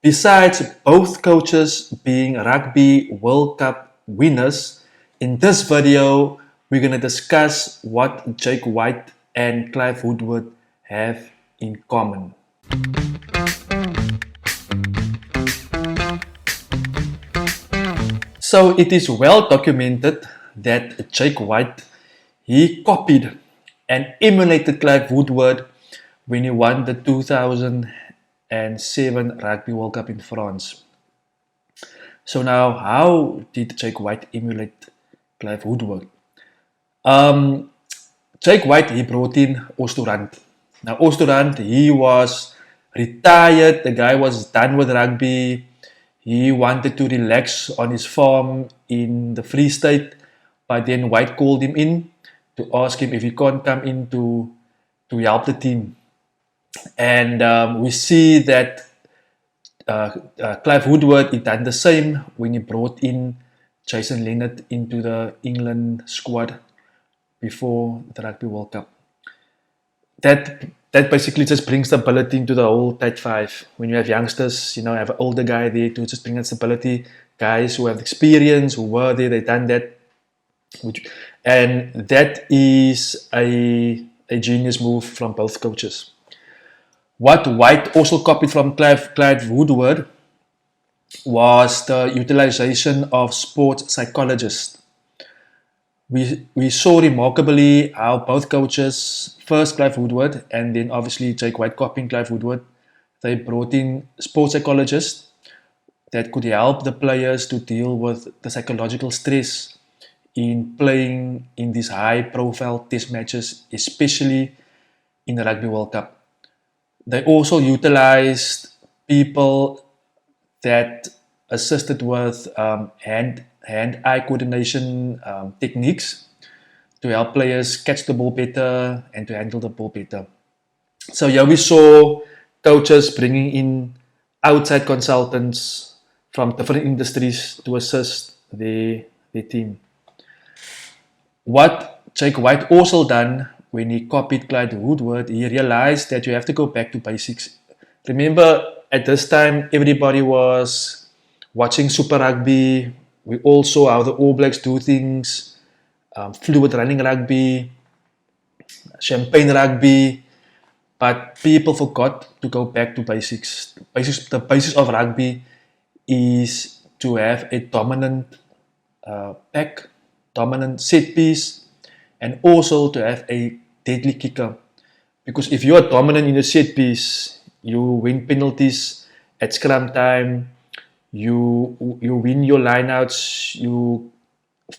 Besides both coaches being Rugby World Cup winners, in this video we're going to discuss what Jake White and Clive Woodward have in common. So it is well documented that Jake White, he copied and emulated Clive Woodward when he won the 2007 Rugby World Cup in France. So now, how did Jake White emulate Clive Woodward? Jake White, he brought in Oosturand. Now Oosturand, he was retired, the guy was done with rugby. He wanted to relax on his farm in the Free State, but then White called him in to ask him if he can't come in to help the team. And we see that Clive Woodward, he done the same when he brought in Jason Leonard into the England squad before the Rugby World Cup. That basically just brings stability into the whole tight five. When you have youngsters, you have an older guy there to just bring that stability. Guys who have experience, who were there, they done that. And that is a genius move from both coaches. What White also copied from Clive Woodward was the utilization of sports psychologists. We saw remarkably how both coaches, first Clive Woodward and then obviously Jake White copying Clive Woodward, they brought in sports psychologists that could help the players to deal with the psychological stress in playing in these high-profile test matches, especially in the Rugby World Cup. They also utilized people that assisted with hand-eye coordination techniques to help players catch the ball better and to handle the ball better. So here we saw coaches bringing in outside consultants from different industries to assist their team. What Jake White also done when he copied Clive Woodward, he realized that you have to go back to basics. Remember, at this time, everybody was watching Super Rugby. We all saw how the All Blacks do things, fluid running rugby, champagne rugby, but people forgot to go back to basics. The basis of rugby is to have a dominant pack, dominant set piece, and also to have a deadly kicker. Because if you are dominant in your set piece, you win penalties at scrum time, you win your lineouts, you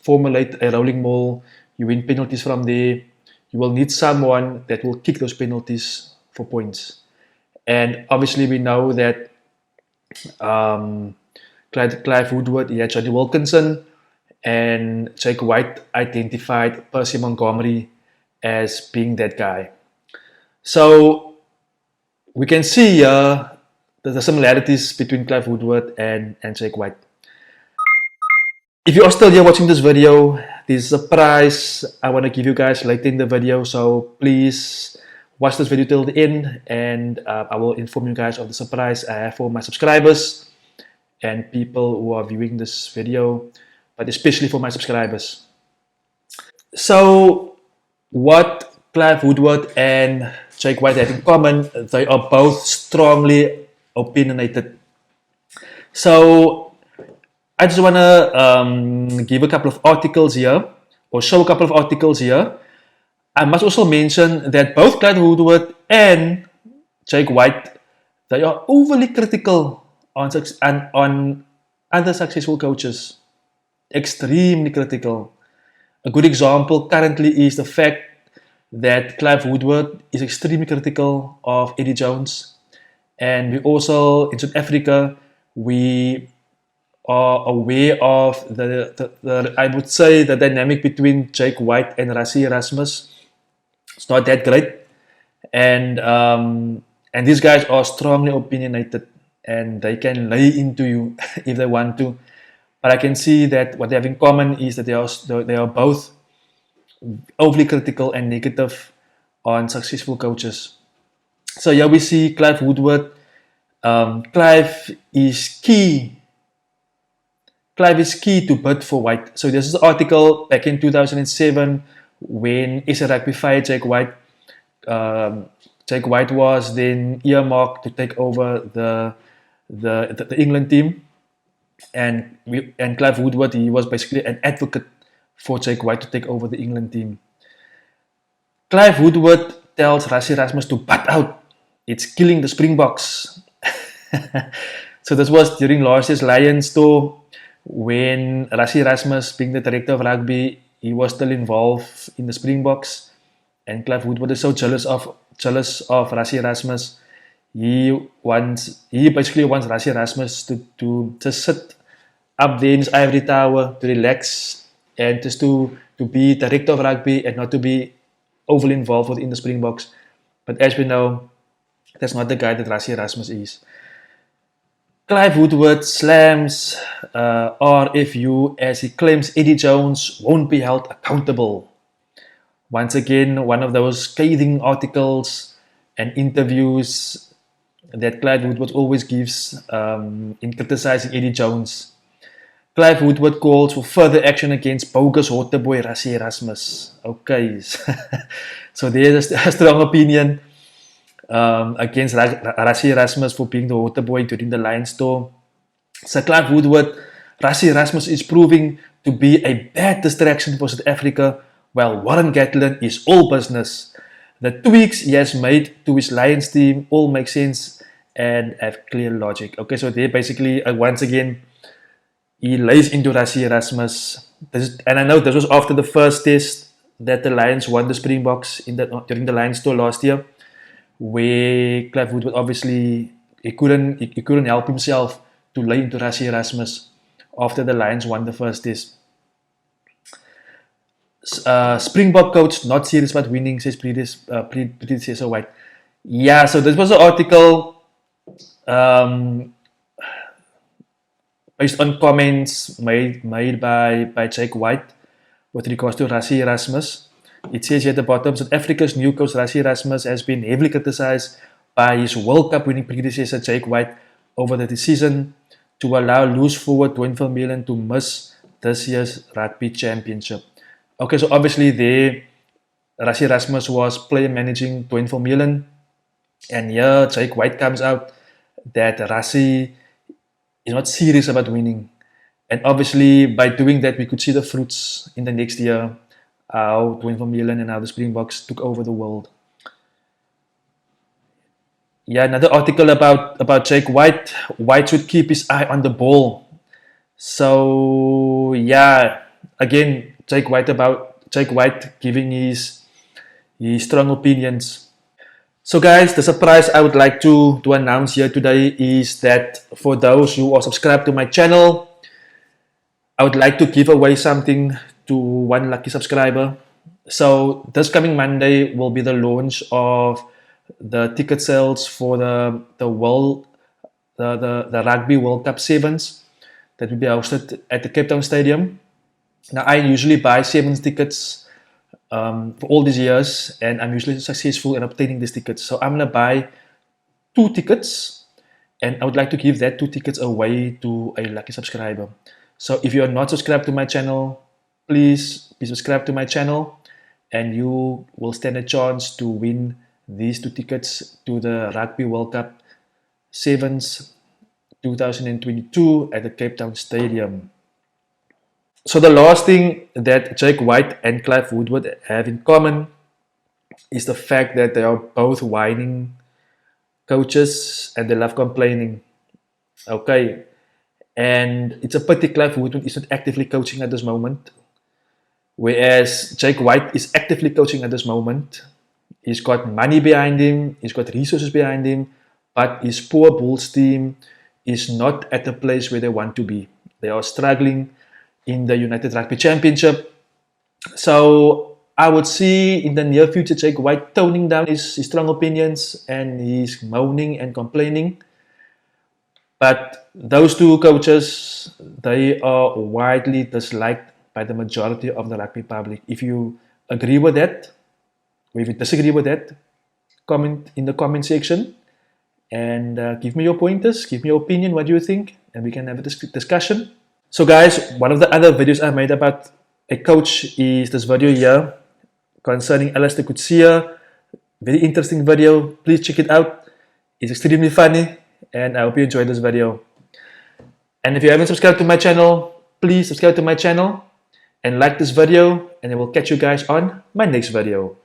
formulate a rolling maul, you win penalties from there. You will need someone that will kick those penalties for points. And obviously we know that Clive Woodward, he had Johnny Wilkinson, and Jake White identified Percy Montgomery as being that guy. So we can see the similarities between Clive Woodward and Jake White. If you are still here watching this video, there's a surprise I want to give you guys later in the video, so please watch this video till the end, and I will inform you guys of the surprise I have for my subscribers and people who are viewing this video, but especially for my subscribers. So what Clive Woodward and Jake White have in common, they are both strongly opinionated. So I just want to give a couple of articles here, or show a couple of articles here. I must also mention that both Clive Woodward and Jake White, they are overly critical on other successful coaches. Extremely critical. A good example currently is the fact that Clive Woodward is extremely critical of Eddie Jones. And we also, in South Africa, we are aware of the I would say, the dynamic between Jake White and Rassie Erasmus. It's not that great. And these guys are strongly opinionated, and they can lay into you if they want to. But I can see that what they have in common is that they are both overly critical and negative on successful coaches. So here we see Clive Woodward Clive is key. Clive is key to bid for White. So this is an article back in 2007 when Isa Rugby fired Jake White. Jake White was then earmarked to take over the England team, and Clive Woodward, he was basically an advocate for Jake White to take over the England team. Clive Woodward tells Rassie Erasmus to butt out. It's killing the Springboks. So this was during last year's Lions tour when Rassie Erasmus, being the director of rugby, he was still involved in the Springboks, and Clive Woodward is so jealous of Rassie Erasmus. He basically wants Rassie Erasmus to just sit up there in his ivory tower to relax and just to be director of rugby and not to be overly involved within the Springboks. But as we know, that's not the guy that Rassie Erasmus is. Clive Woodward slams RFU as he claims Eddie Jones won't be held accountable. Once again, one of those scathing articles and interviews that Clive Woodward always gives in criticizing Eddie Jones. Clive Woodward calls for further action against bogus waterboy Rassie Erasmus. Okay, so there's a strong opinion against Rassie Erasmus for being the waterboy during the Lions tour. So Clive Woodward, Rassie Erasmus is proving to be a bad distraction for South Africa, while Warren Gatland is all business. The tweaks he has made to his Lions team all make sense and have clear logic. Okay, so they basically, once again, he lays into Rassie Erasmus. And I know this was after the first test that the Lions won the Springboks during the Lions tour last year, where Clive Woodward obviously he couldn't help himself to lay into Rassie Erasmus after the Lions won the first test. Springbok coach not serious about winning, says predecessor White. Yeah, so this was an article based on comments made by Jake White with regards to Rassie Erasmus. It says here at the bottom, South Africa's new coach Rassie Erasmus has been heavily criticized by his World Cup winning predecessor Jake White over the decision to allow loose forward Dwayne Vermeulen to miss this year's Rugby Championship. Okay, so obviously there, Rassie Erasmus was player managing Dwayne Vermeulen, and here Jake White comes out that Rassie is not serious about winning. And obviously by doing that, we could see the fruits in the next year, how Dwayne Vermeulen and how the Springboks took over the world. Yeah, another article about Jake White. White should keep his eye on the ball. So yeah, again, Jake White giving his strong opinions. So guys, the surprise I would like to announce here today is that for those who are subscribed to my channel, I would like to give away something to one lucky subscriber. So this coming Monday will be the launch of the ticket sales for the Rugby World Cup Sevens that will be hosted at the Cape Town Stadium. Now I usually buy Sevens tickets for all these years, and I'm usually successful in obtaining these tickets. So I'm gonna buy 2 tickets, and I would like to give that 2 tickets away to a lucky subscriber. So if you are not subscribed to my channel, please be subscribed to my channel, and you will stand a chance to win these 2 tickets to the Rugby World Cup Sevens 2022 at the Cape Town Stadium. So the last thing that Jake White and Clive Woodward have in common is the fact that they are both whining coaches and they love complaining. Okay, and it's a pity Clive Woodward is not actively coaching at this moment, whereas Jake White is actively coaching at this moment. He's got money behind him, he's got resources behind him, but his poor Bulls team is not at the place where they want to be. They are struggling in the United Rugby Championship. So I would see in the near future Jake White toning down his strong opinions and his moaning and complaining. But those 2 coaches, they are widely disliked by the majority of the rugby public. If you agree with that, or if you disagree with that, comment in the comment section, and give me your pointers, give me your opinion, what do you think, and we can have a discussion. So guys, one of the other videos I made about a coach is this video here concerning Alistair Coetzee. Very interesting video. Please check it out. It's extremely funny, and I hope you enjoyed this video. And if you haven't subscribed to my channel, please subscribe to my channel and like this video, and I will catch you guys on my next video.